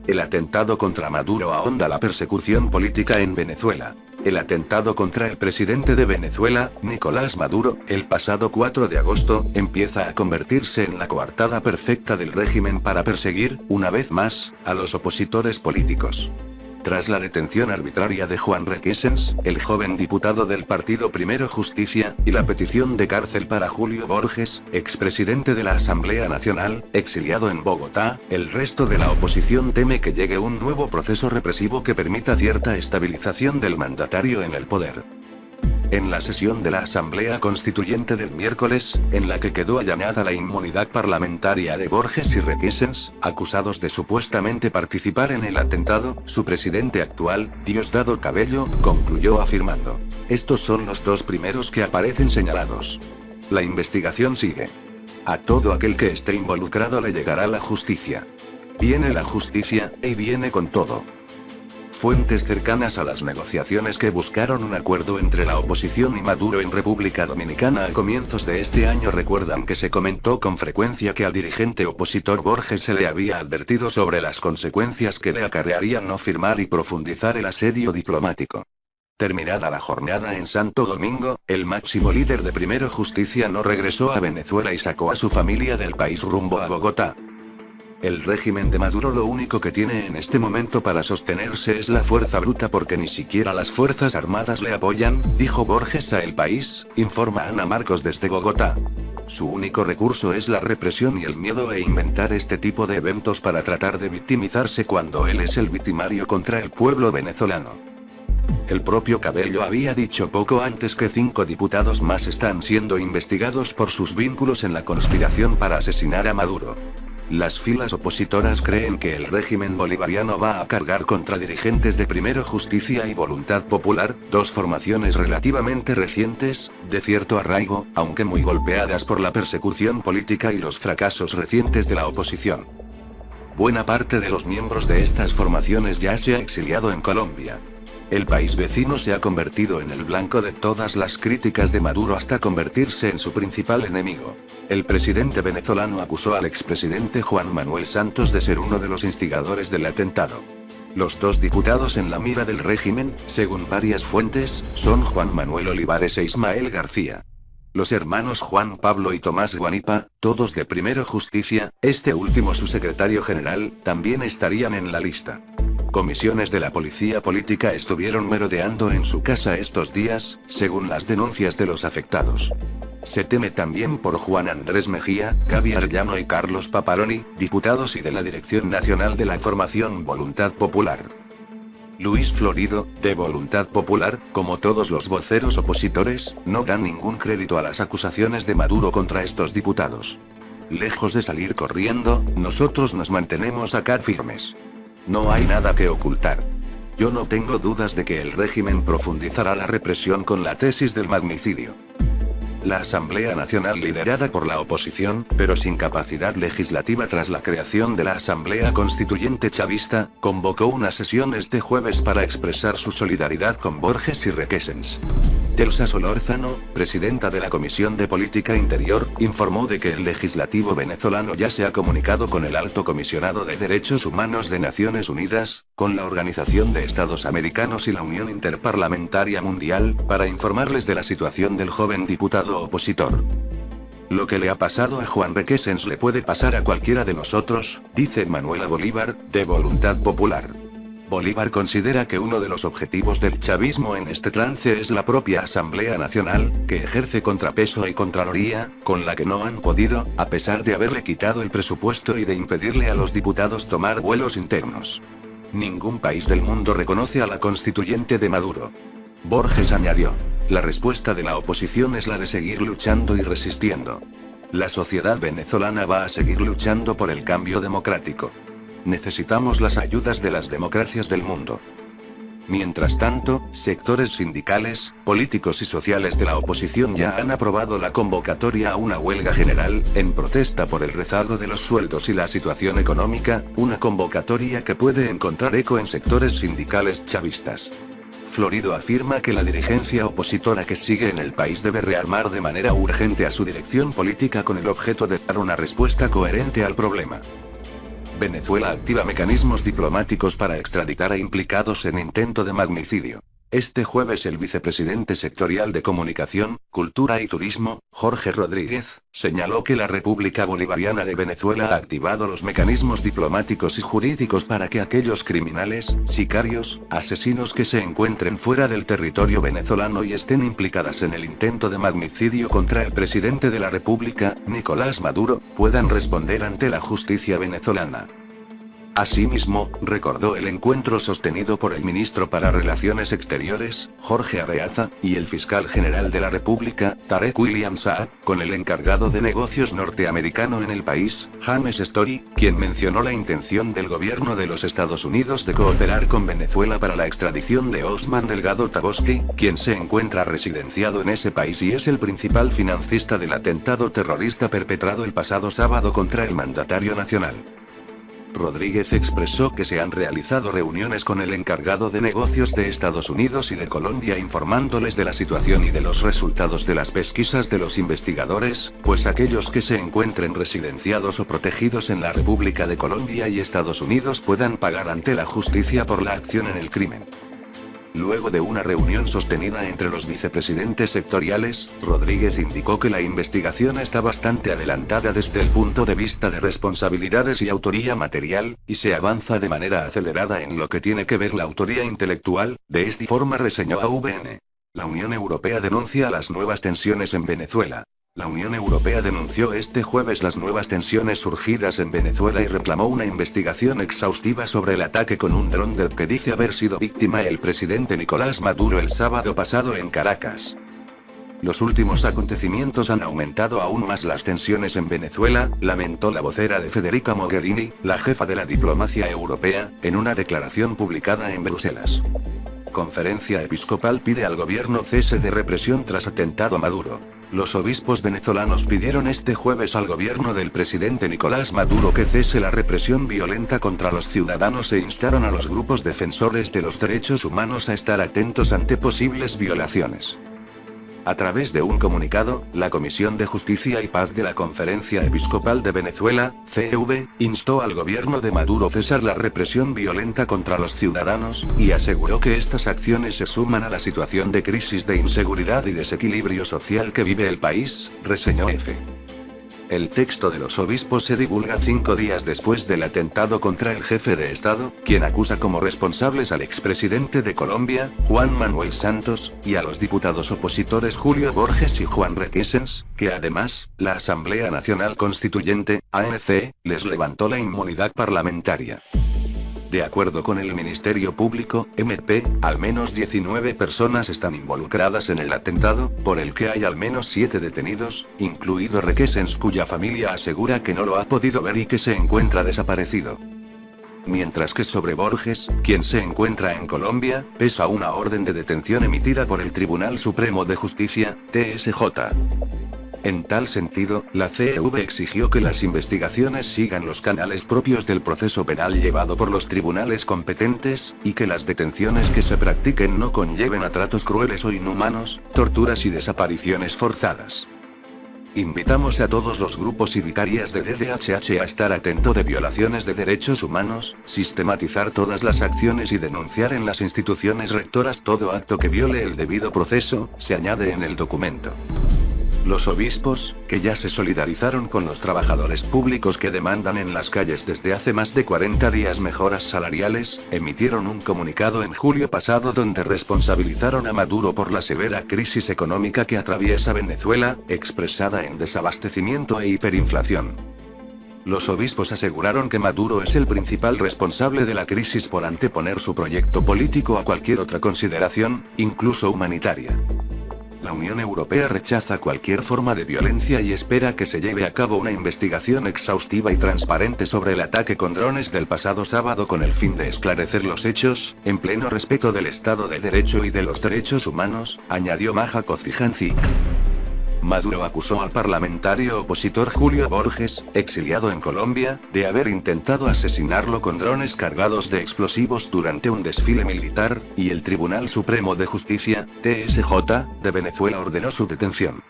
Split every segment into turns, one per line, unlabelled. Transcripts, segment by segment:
El atentado contra Maduro ahonda la persecución política en Venezuela. El atentado contra el presidente de Venezuela, Nicolás Maduro, el pasado 4 de agosto, empieza a convertirse en la coartada perfecta del régimen para perseguir, una vez más, a los opositores políticos. Tras la detención arbitraria de Juan Requesens, el joven diputado del partido Primero Justicia, y la petición de cárcel para Julio Borges, expresidente de la Asamblea Nacional, exiliado en Bogotá, el resto de la oposición teme que llegue un nuevo proceso represivo que permita cierta estabilización del mandatario en el poder. En la sesión de la Asamblea Constituyente del miércoles, en la que quedó allanada la inmunidad parlamentaria de Borges y Requesens, acusados de supuestamente participar en el atentado, su presidente actual, Diosdado Cabello, concluyó afirmando: "Estos son los dos primeros que aparecen señalados. La investigación sigue. A todo aquel que esté involucrado le llegará la justicia. Viene la justicia, y viene con todo". Fuentes cercanas a las negociaciones que buscaron un acuerdo entre la oposición y Maduro en República Dominicana a comienzos de este año recuerdan que se comentó con frecuencia que al dirigente opositor Borges se le había advertido sobre las consecuencias que le acarrearían no firmar y profundizar el asedio diplomático. Terminada la jornada en Santo Domingo, el máximo líder de Primero Justicia no regresó a Venezuela y sacó a su familia del país rumbo a Bogotá. El régimen de Maduro lo único que tiene en este momento para sostenerse es la fuerza bruta porque ni siquiera las fuerzas armadas le apoyan, dijo Borges a El País, informa Ana Marcos desde Bogotá. Su único recurso es la represión y el miedo e inventar este tipo de eventos para tratar de victimizarse cuando él es el victimario contra el pueblo venezolano. El propio Cabello había dicho poco antes que 5 diputados más están siendo investigados por sus vínculos en la conspiración para asesinar a Maduro. Las filas opositoras creen que el régimen bolivariano va a cargar contra dirigentes de Primero Justicia y Voluntad Popular, dos formaciones relativamente recientes, de cierto arraigo, aunque muy golpeadas por la persecución política y los fracasos recientes de la oposición. Buena parte de los miembros de estas formaciones ya se ha exiliado en Colombia. El país vecino se ha convertido en el blanco de todas las críticas de Maduro hasta convertirse en su principal enemigo. El presidente venezolano acusó al expresidente Juan Manuel Santos de ser uno de los instigadores del atentado. Los dos diputados en la mira del régimen, según varias fuentes, son Juan Manuel Olivares e Ismael García. Los hermanos Juan Pablo y Tomás Guanipa, todos de Primero Justicia, este último su secretario general, también estarían en la lista. Comisiones de la policía política estuvieron merodeando en su casa estos días, según las denuncias de los afectados. Se teme también por Juan Andrés Mejía, Gaby Arellano y Carlos Papaloni, diputados y de la Dirección Nacional de la Formación Voluntad Popular. Luis Florido, de Voluntad Popular, como todos los voceros opositores, no dan ningún crédito a las acusaciones de Maduro contra estos diputados. Lejos de salir corriendo, nosotros nos mantenemos acá firmes. No hay nada que ocultar. Yo no tengo dudas de que el régimen profundizará la represión con la tesis del magnicidio. La Asamblea Nacional liderada por la oposición, pero sin capacidad legislativa tras la creación de la Asamblea Constituyente Chavista, convocó una sesión este jueves para expresar su solidaridad con Borges y Requesens. Elsa Solórzano, presidenta de la Comisión de Política Interior, informó de que el legislativo venezolano ya se ha comunicado con el Alto Comisionado de Derechos Humanos de Naciones Unidas, con la Organización de Estados Americanos y la Unión Interparlamentaria Mundial, para informarles de la situación del joven diputado opositor. Lo que le ha pasado a Juan Requesens le puede pasar a cualquiera de nosotros, dice Manuela Bolívar, de Voluntad Popular. Bolívar considera que uno de los objetivos del chavismo en este trance es la propia Asamblea Nacional, que ejerce contrapeso y contraloría, con la que no han podido, a pesar de haberle quitado el presupuesto y de impedirle a los diputados tomar vuelos internos. Ningún país del mundo reconoce a la constituyente de Maduro. Borges añadió: la respuesta de la oposición es la de seguir luchando y resistiendo. La sociedad venezolana va a seguir luchando por el cambio democrático. Necesitamos las ayudas de las democracias del mundo. Mientras tanto, sectores sindicales, políticos y sociales de la oposición ya han aprobado la convocatoria a una huelga general, en protesta por el rezago de los sueldos y la situación económica, una convocatoria que puede encontrar eco en sectores sindicales chavistas. Florido afirma que la dirigencia opositora que sigue en el país debe rearmar de manera urgente a su dirección política con el objeto de dar una respuesta coherente al problema. Venezuela activa mecanismos diplomáticos para extraditar a implicados en intento de magnicidio. Este jueves el vicepresidente sectorial de Comunicación, Cultura y Turismo, Jorge Rodríguez, señaló que la República Bolivariana de Venezuela ha activado los mecanismos diplomáticos y jurídicos para que aquellos criminales, sicarios, asesinos que se encuentren fuera del territorio venezolano y estén implicadas en el intento de magnicidio contra el presidente de la República, Nicolás Maduro, puedan responder ante la justicia venezolana. Asimismo, recordó el encuentro sostenido por el ministro para Relaciones Exteriores, Jorge Arreaza, y el fiscal general de la República, Tarek William Saab, con el encargado de negocios norteamericano en el país, James Story, quien mencionó la intención del gobierno de los Estados Unidos de cooperar con Venezuela para la extradición de Osman Delgado Taboski, quien se encuentra residenciado en ese país y es el principal financista del atentado terrorista perpetrado el pasado sábado contra el mandatario nacional. Rodríguez expresó que se han realizado reuniones con el encargado de negocios de Estados Unidos y de Colombia informándoles de la situación y de los resultados de las pesquisas de los investigadores, pues aquellos que se encuentren residenciados o protegidos en la República de Colombia y Estados Unidos puedan pagar ante la justicia por la acción en el crimen. Luego de una reunión sostenida entre los vicepresidentes sectoriales, Rodríguez indicó que la investigación está bastante adelantada desde el punto de vista de responsabilidades y autoría material, y se avanza de manera acelerada en lo que tiene que ver la autoría intelectual. De esta forma reseñó AVN. La Unión Europea denuncia las nuevas tensiones en Venezuela. La Unión Europea denunció este jueves las nuevas tensiones surgidas en Venezuela y reclamó una investigación exhaustiva sobre el ataque con un dron del que dice haber sido víctima el presidente Nicolás Maduro el sábado pasado en Caracas. Los últimos acontecimientos han aumentado aún más las tensiones en Venezuela, lamentó la vocera de Federica Mogherini, la jefa de la diplomacia europea, en una declaración publicada en Bruselas. Conferencia Episcopal pide al gobierno cese de represión tras atentado a Maduro. Los obispos venezolanos pidieron este jueves al gobierno del presidente Nicolás Maduro que cese la represión violenta contra los ciudadanos e instaron a los grupos defensores de los derechos humanos a estar atentos ante posibles violaciones. A través de un comunicado, la Comisión de Justicia y Paz de la Conferencia Episcopal de Venezuela, CEV, instó al gobierno de Maduro a cesar la represión violenta contra los ciudadanos, y aseguró que estas acciones se suman a la situación de crisis de inseguridad y desequilibrio social que vive el país, reseñó EFE. El texto de los obispos se divulga 5 días después del atentado contra el jefe de Estado, quien acusa como responsables al expresidente de Colombia, Juan Manuel Santos, y a los diputados opositores Julio Borges y Juan Requesens, que además, la Asamblea Nacional Constituyente, ANC, les levantó la inmunidad parlamentaria. De acuerdo con el Ministerio Público, MP, al menos 19 personas están involucradas en el atentado, por el que hay al menos 7 detenidos, incluido Requesens, cuya familia asegura que no lo ha podido ver y que se encuentra desaparecido. Mientras que sobre Borges, quien se encuentra en Colombia, pesa una orden de detención emitida por el Tribunal Supremo de Justicia, TSJ. En tal sentido, la CEV exigió que las investigaciones sigan los canales propios del proceso penal llevado por los tribunales competentes, y que las detenciones que se practiquen no conlleven a tratos crueles o inhumanos, torturas y desapariciones forzadas. Invitamos a todos los grupos y vicarias de DDHH a estar atento de violaciones de derechos humanos, sistematizar todas las acciones y denunciar en las instituciones rectoras todo acto que viole el debido proceso, se añade en el documento. Los obispos, que ya se solidarizaron con los trabajadores públicos que demandan en las calles desde hace más de 40 días mejoras salariales, emitieron un comunicado en julio pasado donde responsabilizaron a Maduro por la severa crisis económica que atraviesa Venezuela, expresada en desabastecimiento e hiperinflación. Los obispos aseguraron que Maduro es el principal responsable de la crisis por anteponer su proyecto político a cualquier otra consideración, incluso humanitaria. La Unión Europea rechaza cualquier forma de violencia y espera que se lleve a cabo una investigación exhaustiva y transparente sobre el ataque con drones del pasado sábado con el fin de esclarecer los hechos, en pleno respeto del Estado de Derecho y de los derechos humanos, añadió Maja Kocijancic. Maduro acusó al parlamentario opositor Julio Borges, exiliado en Colombia, de haber intentado asesinarlo con drones cargados de explosivos durante un desfile militar, y el Tribunal Supremo de Justicia, TSJ, de Venezuela ordenó su detención.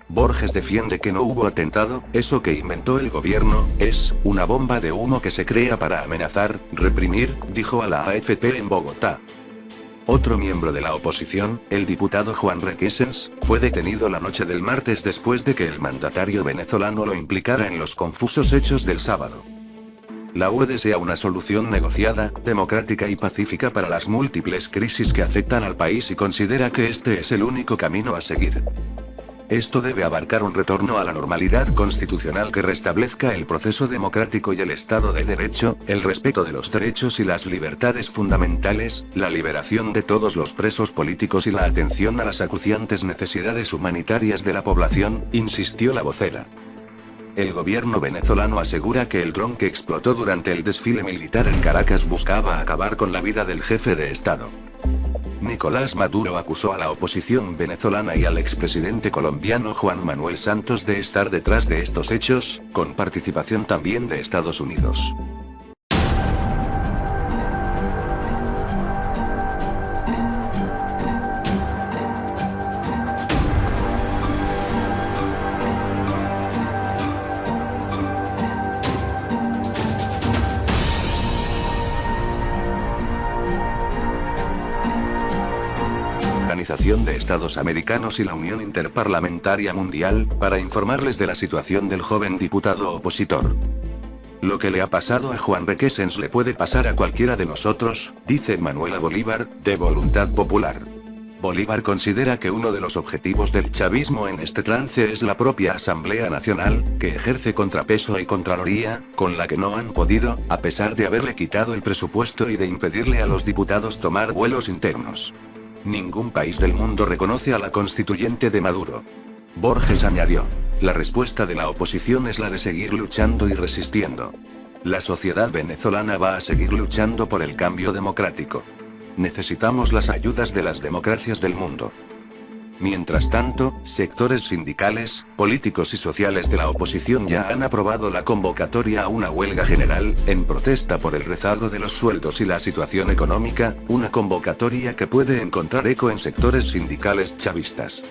Borges defiende que no hubo atentado, eso que inventó el gobierno, es una bomba de humo que se crea para amenazar, reprimir, dijo a la AFP en Bogotá. Otro miembro de la oposición, el diputado Juan Requesens, fue detenido la noche del martes después de que el mandatario venezolano lo implicara en los confusos hechos del sábado. La UE desea una solución negociada, democrática y pacífica para las múltiples crisis que afectan al país y considera que este es el único camino a seguir. Esto debe abarcar un retorno a la normalidad constitucional que restablezca el proceso democrático y el Estado de Derecho, el respeto de los derechos y las libertades fundamentales, la liberación de todos los presos políticos y la atención a las acuciantes necesidades humanitarias de la población, insistió la vocera. El gobierno venezolano asegura que el dron que explotó durante el desfile militar en Caracas buscaba acabar con la vida del jefe de Estado. Nicolás Maduro acusó a la oposición venezolana y al expresidente colombiano Juan Manuel Santos de estar detrás de estos hechos, con participación también de Estados Unidos. Organización de Estados Americanos y la Unión Interparlamentaria Mundial, para informarles de la situación del joven diputado opositor. Lo que le ha pasado a Juan Requesens le puede pasar a cualquiera de nosotros, dice Manuela Bolívar, de Voluntad Popular. Bolívar considera que uno de los objetivos del chavismo en este trance es la propia Asamblea Nacional, que ejerce contrapeso y contraloría, con la que no han podido, a pesar de haberle quitado el presupuesto y de impedirle a los diputados tomar vuelos internos. Ningún país del mundo reconoce a la constituyente de Maduro. Borges añadió: la respuesta de la oposición es la de seguir luchando y resistiendo. La sociedad venezolana va a seguir luchando por el cambio democrático. Necesitamos las ayudas de las democracias del mundo. Mientras tanto, sectores sindicales, políticos y sociales de la oposición ya han aprobado la convocatoria a una huelga general, en protesta por el rezago de los sueldos y la situación económica, una convocatoria que puede encontrar eco en sectores sindicales chavistas.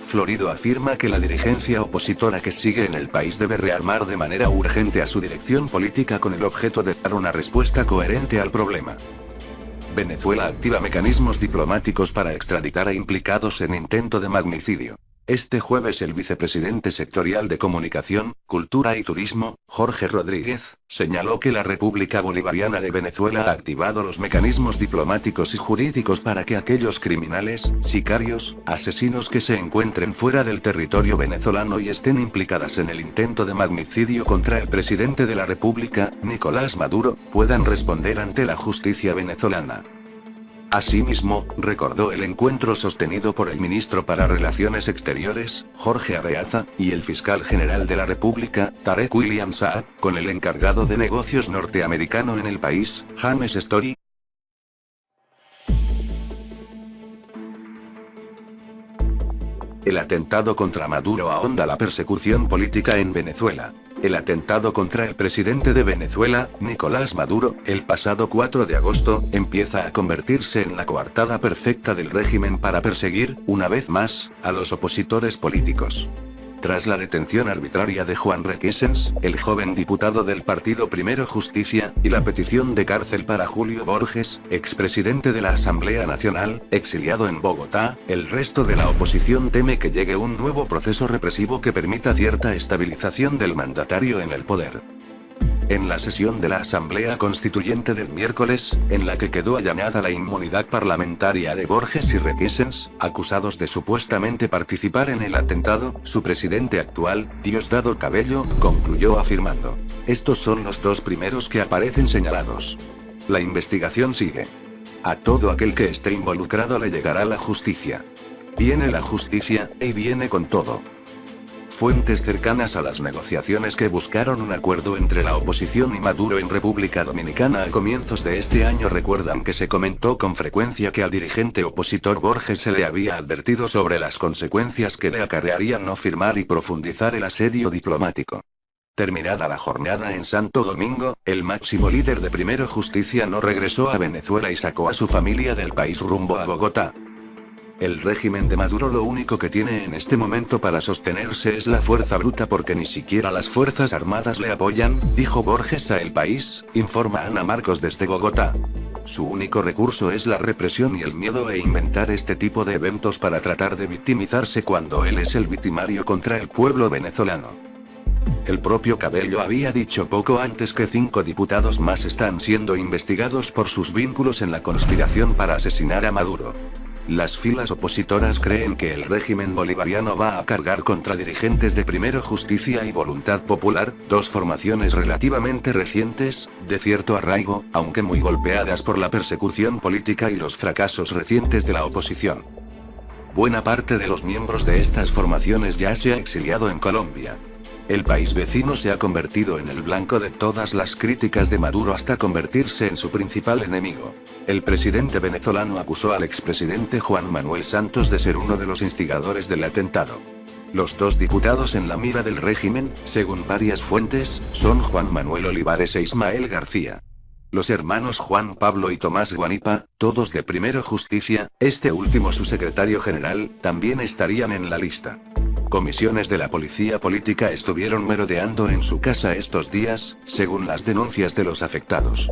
Florido afirma que la dirigencia opositora que sigue en el país debe rearmar de manera urgente a su dirección política con el objeto de dar una respuesta coherente al problema. Venezuela activa mecanismos diplomáticos para extraditar a implicados en intento de magnicidio. Este jueves el vicepresidente sectorial de Comunicación, Cultura y Turismo, Jorge Rodríguez, señaló que la República Bolivariana de Venezuela ha activado los mecanismos diplomáticos y jurídicos para que aquellos criminales, sicarios, asesinos que se encuentren fuera del territorio venezolano y estén implicadas en el intento de magnicidio contra el presidente de la República, Nicolás Maduro, puedan responder ante la justicia venezolana. Asimismo, recordó el encuentro sostenido por el ministro para Relaciones Exteriores, Jorge Arreaza, y el fiscal general de la República, Tarek William Saab, con el encargado de negocios norteamericano en el país, James Story. El atentado contra Maduro ahonda la persecución política en Venezuela. El atentado contra el presidente de Venezuela, Nicolás Maduro, el pasado 4 de agosto, empieza a convertirse en la coartada perfecta del régimen para perseguir, una vez más, a los opositores políticos. Tras la detención arbitraria de Juan Requesens, el joven diputado del partido Primero Justicia, y la petición de cárcel para Julio Borges, expresidente de la Asamblea Nacional, exiliado en Bogotá, el resto de la oposición teme que llegue un nuevo proceso represivo que permita cierta estabilización del mandatario en el poder. En la sesión de la Asamblea Constituyente del miércoles, en la que quedó allanada la inmunidad parlamentaria de Borges y Requesens, acusados de supuestamente participar en el atentado, su presidente actual, Diosdado Cabello, concluyó afirmando: estos son los dos primeros que aparecen señalados. La investigación sigue. A todo aquel que esté involucrado le llegará la justicia. Viene la justicia, y viene con todo. Fuentes cercanas a las negociaciones que buscaron un acuerdo entre la oposición y Maduro en República Dominicana a comienzos de este año recuerdan que se comentó con frecuencia que al dirigente opositor Borges se le había advertido sobre las consecuencias que le acarrearían no firmar y profundizar el asedio diplomático. Terminada la jornada en Santo Domingo, el máximo líder de Primero Justicia no regresó a Venezuela y sacó a su familia del país rumbo a Bogotá. El régimen de Maduro lo único que tiene en este momento para sostenerse es la fuerza bruta porque ni siquiera las fuerzas armadas le apoyan, dijo Borges a El País, informa Ana Marcos desde Bogotá. Su único recurso es la represión y el miedo e inventar este tipo de eventos para tratar de victimizarse cuando él es el victimario contra el pueblo venezolano. El propio Cabello había dicho poco antes que 5 diputados más están siendo investigados por sus vínculos en la conspiración para asesinar a Maduro. Las filas opositoras creen que el régimen bolivariano va a cargar contra dirigentes de Primero Justicia y Voluntad Popular, dos formaciones relativamente recientes, de cierto arraigo, aunque muy golpeadas por la persecución política y los fracasos recientes de la oposición. Buena parte de los miembros de estas formaciones ya se ha exiliado en Colombia. El país vecino se ha convertido en el blanco de todas las críticas de Maduro hasta convertirse en su principal enemigo. El presidente venezolano acusó al expresidente Juan Manuel Santos de ser uno de los instigadores del atentado. Los 2 diputados en la mira del régimen, según varias fuentes, son Juan Manuel Olivares e Ismael García. Los hermanos Juan Pablo y Tomás Guanipa, todos de Primero Justicia, este último su secretario general, también estarían en la lista. Comisiones de la policía política estuvieron merodeando en su casa estos días, según las denuncias de los afectados.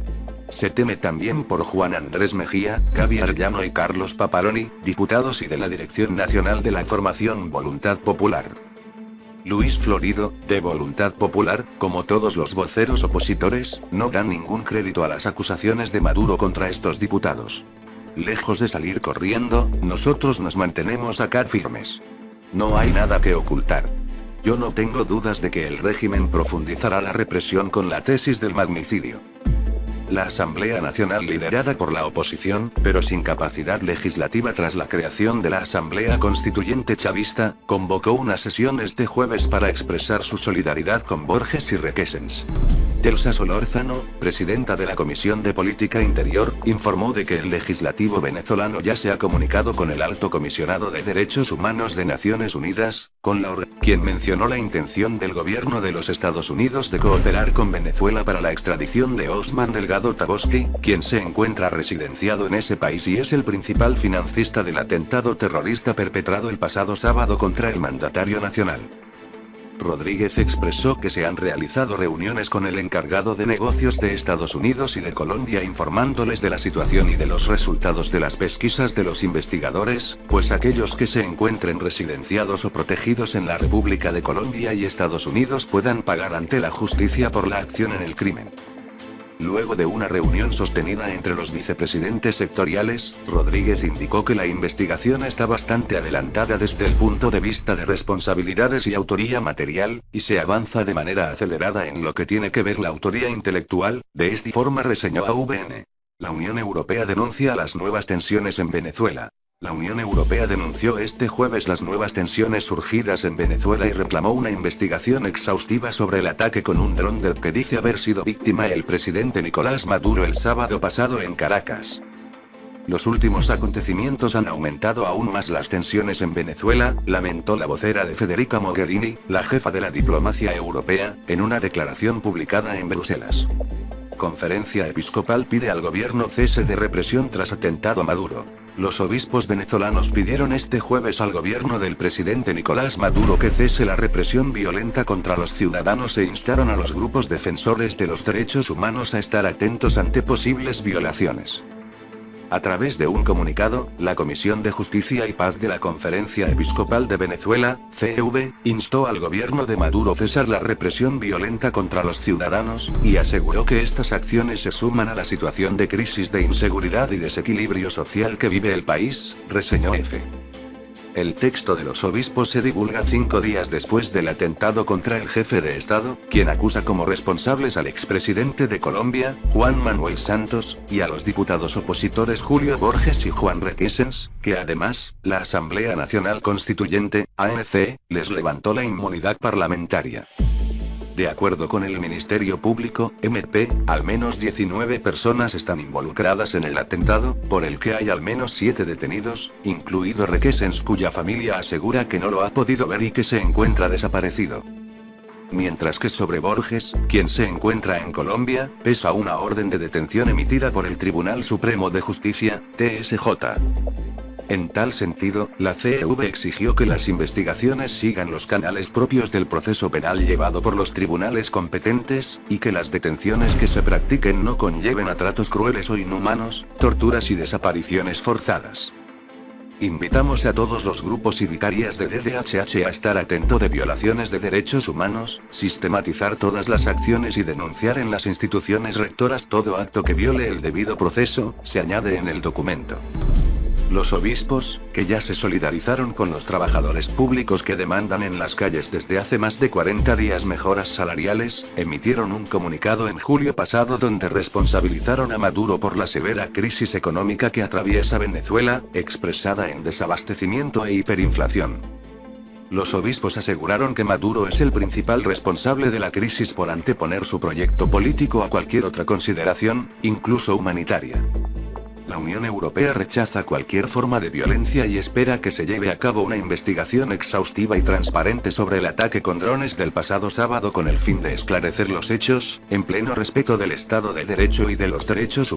Se teme también por Juan Andrés Mejía, Gaby Arellano y Carlos Paparoni, diputados y de la Dirección Nacional de la Formación Voluntad Popular. Luis Florido, de Voluntad Popular, como todos los voceros opositores, no dan ningún crédito a las acusaciones de Maduro contra estos diputados. Lejos de salir corriendo, nosotros nos mantenemos acá firmes. No hay nada que ocultar. Yo no tengo dudas de que el régimen profundizará la represión con la tesis del magnicidio. La Asamblea Nacional liderada por la oposición, pero sin capacidad legislativa tras la creación de la Asamblea Constituyente Chavista, convocó una sesión este jueves para expresar su solidaridad con Borges y Requesens. Elsa Solórzano, presidenta de la Comisión de Política Interior, informó de que el legislativo venezolano ya se ha comunicado con el Alto Comisionado de Derechos Humanos de Naciones Unidas, quien mencionó la intención del gobierno de los Estados Unidos de cooperar con Venezuela para la extradición de Osman Delgado Taboski, quien se encuentra residenciado en ese país y es el principal financista del atentado terrorista perpetrado el pasado sábado contra el mandatario nacional. Rodríguez expresó que se han realizado reuniones con el encargado de negocios de Estados Unidos y de Colombia informándoles de la situación y de los resultados de las pesquisas de los investigadores, pues aquellos que se encuentren residenciados o protegidos en la República de Colombia y Estados Unidos puedan pagar ante la justicia por la acción en el crimen. Luego de una reunión sostenida entre los vicepresidentes sectoriales, Rodríguez indicó que la investigación está bastante adelantada desde el punto de vista de responsabilidades y autoría material, y se avanza de manera acelerada en lo que tiene que ver la autoría intelectual. De esta forma reseñó a AVN. La Unión Europea denuncia las nuevas tensiones en Venezuela. La Unión Europea denunció este jueves las nuevas tensiones surgidas en Venezuela y reclamó una investigación exhaustiva sobre el ataque con un dron del que dice haber sido víctima el presidente Nicolás Maduro el sábado pasado en Caracas. Los últimos acontecimientos han aumentado aún más las tensiones en Venezuela, lamentó la vocera de Federica Mogherini, la jefa de la diplomacia europea, en una declaración publicada en Bruselas. Conferencia Episcopal pide al gobierno cese de represión tras atentado a Maduro. Los obispos venezolanos pidieron este jueves al gobierno del presidente Nicolás Maduro que cese la represión violenta contra los ciudadanos e instaron a los grupos defensores de los derechos humanos a estar atentos ante posibles violaciones. A través de un comunicado, la Comisión de Justicia y Paz de la Conferencia Episcopal de Venezuela, CV, instó al gobierno de Maduro a cesar la represión violenta contra los ciudadanos, y aseguró que estas acciones se suman a la situación de crisis de inseguridad y desequilibrio social que vive el país, reseñó EFE. El texto de los obispos se divulga 5 días después del atentado contra el jefe de Estado, quien acusa como responsables al expresidente de Colombia, Juan Manuel Santos, y a los diputados opositores Julio Borges y Juan Requesens, que además, la Asamblea Nacional Constituyente, ANC, les levantó la inmunidad parlamentaria. De acuerdo con el Ministerio Público, MP, al menos 19 personas están involucradas en el atentado, por el que hay al menos 7 detenidos, incluido Requesens, cuya familia asegura que no lo ha podido ver y que se encuentra desaparecido. Mientras que sobre Borges, quien se encuentra en Colombia, pesa una orden de detención emitida por el Tribunal Supremo de Justicia, TSJ. En tal sentido, la CEV exigió que las investigaciones sigan los canales propios del proceso penal llevado por los tribunales competentes, y que las detenciones que se practiquen no conlleven a tratos crueles o inhumanos, torturas y desapariciones forzadas. Invitamos a todos los grupos y vicarias de DDHH a estar atento de violaciones de derechos humanos, sistematizar todas las acciones y denunciar en las instituciones rectoras todo acto que viole el debido proceso, se añade en el documento. Los obispos, que ya se solidarizaron con los trabajadores públicos que demandan en las calles desde hace más de 40 días mejoras salariales, emitieron un comunicado en julio pasado donde responsabilizaron a Maduro por la severa crisis económica que atraviesa Venezuela, expresada en desabastecimiento e hiperinflación. Los obispos aseguraron que Maduro es el principal responsable de la crisis por anteponer su proyecto político a cualquier otra consideración, incluso humanitaria. La Unión Europea rechaza cualquier forma de violencia y espera que se lleve a cabo una investigación exhaustiva y transparente sobre el ataque con drones del pasado sábado con el fin de esclarecer los hechos, en pleno respeto del Estado de Derecho y de los derechos humanos.